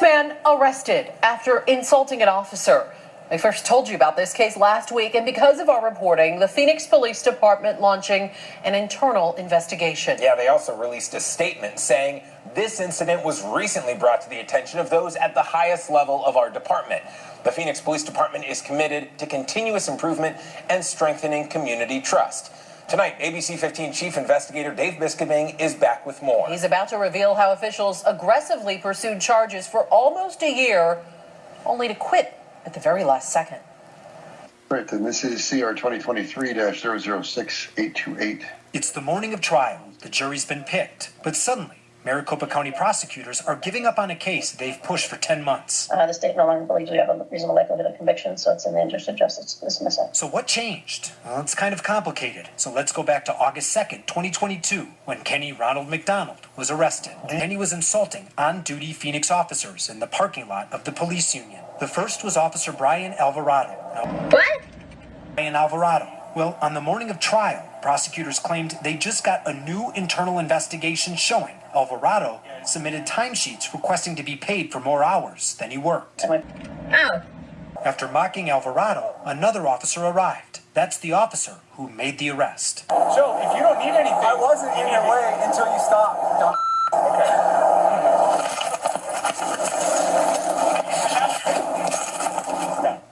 Man arrested after insulting an officer. I first told you about this case last week, and because of our reporting, the Phoenix Police Department launching an internal investigation. Yeah, they also released a statement saying this incident was recently brought to the attention of those at the highest level of our department. The Phoenix Police Department is committed to continuous improvement and strengthening community trust. Tonight, ABC 15 Chief Investigator Dave Biscobing is back with more. He's about to reveal how officials aggressively pursued charges for almost a year, only to quit at the very last second. Right, then this is CR 2023-006828. It's the morning of trial. The jury's been picked. But suddenly, Maricopa County prosecutors are giving up on a case they've pushed for 10 months. The state no longer believes we have a reasonable likelihood of conviction, so it's in the interest of justice to dismiss it. So what changed? Well, it's kind of complicated. So let's go back to August 2nd, 2022, when Kenny Ronald McDonald was arrested. Kenny was insulting on-duty Phoenix officers in the parking lot of the police union. The first was Officer Brian Alvarado. What? Brian Alvarado. Well, on the morning of trial, prosecutors claimed they just got a new internal investigation showing Alvarado submitted timesheets requesting to be paid for more hours than he worked. Oh. After mocking Alvarado, another officer arrived. That's the officer who made the arrest. Joe, if you don't need anything... I wasn't in your way until you stopped. Don't... Okay.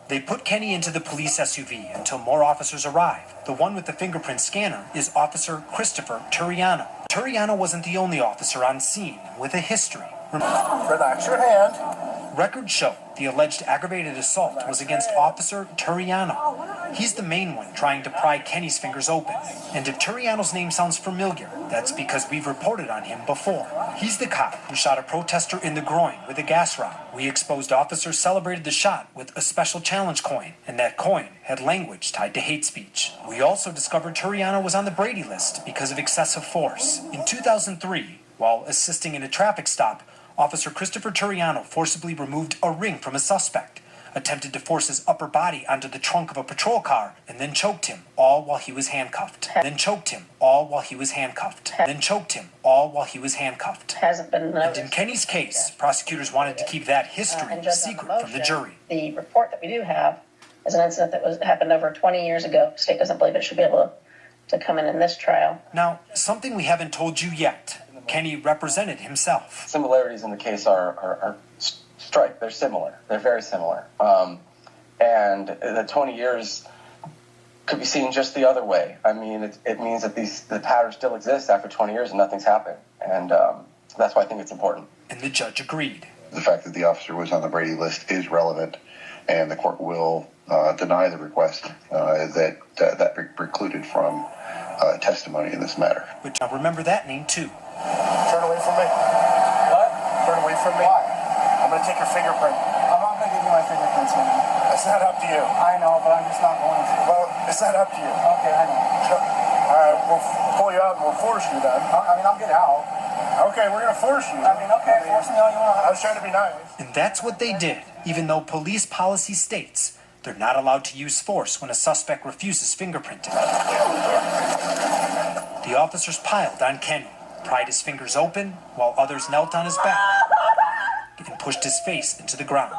They put Kenny into the police SUV until more officers arrived. The one with the fingerprint scanner is Officer Christopher Turiano. Turiano wasn't the only officer on scene with a history. Relax your hand. Records show the alleged aggravated assault was against Officer Turiano. He's the main one trying to pry Kenny's fingers open. And if Turiano's name sounds familiar, that's because we've reported on him before. He's the cop who shot a protester in the groin with a gas rod. We exposed officers celebrated the shot with a special challenge coin, and that coin had language tied to hate speech. We also discovered Turiano was on the Brady List because of excessive force. In 2003, while assisting in a traffic stop, Officer Christopher Turiano forcibly removed a ring from a suspect, attempted to force his upper body onto the trunk of a patrol car, and then choked him, all while he was handcuffed. Then choked him, all while he was handcuffed. Then choked him, all while he was handcuffed. Hasn't been noticed. And in Kenny's case, prosecutors wanted to keep that history secret from the jury. The report that we do have is an incident that happened over 20 years ago. The state doesn't believe it should be able to come in this trial. Now, something we haven't told you yet. Kenny represented himself. Similarities in the case are strike. They're similar. They're very similar. And the 20 years could be seen just the other way. I mean, it means that the pattern still exists after 20 years and nothing's happened. And that's why I think it's important. And the judge agreed. The fact that the officer was on the Brady List is relevant, and the court will deny the request that precluded from testimony in this matter. But now remember that name too. Turn away from me. What? Turn away from me. Why? I'm going to take your fingerprint. I'm not going to give you my fingerprints, man. It's not up to you. I know, but I'm just not going to. Well, it's not up to you. Okay, I know. All right, we'll pull you out and we'll force you then. I mean, I'll get out. Okay, we're going to force you. I mean, okay, force me all you want. I was trying to be nice. And that's what they did, even though police policy states they're not allowed to use force when a suspect refuses fingerprinting. The officers piled on Kenny, pried his fingers open while others knelt on his back and pushed his face into the ground.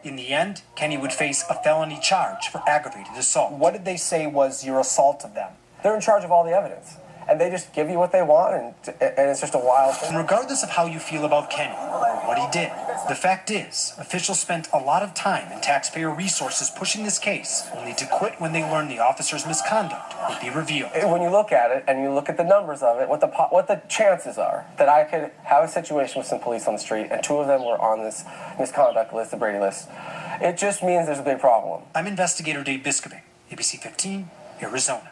In the end, Kenny would face a felony charge for aggravated assault. What did they say was your assault of them? They're in charge of all the evidence. And they just give you what they want, and it's just a wild thing. And regardless of how you feel about Kenny or what he did, the fact is, officials spent a lot of time and taxpayer resources pushing this case, only to quit when they learned the officer's misconduct would be revealed. When you look at it and you look at the numbers of it, what the chances are that I could have a situation with some police on the street and two of them were on this misconduct list, the Brady List, it just means there's a big problem. I'm investigator Dave Biscobing, ABC 15, Arizona.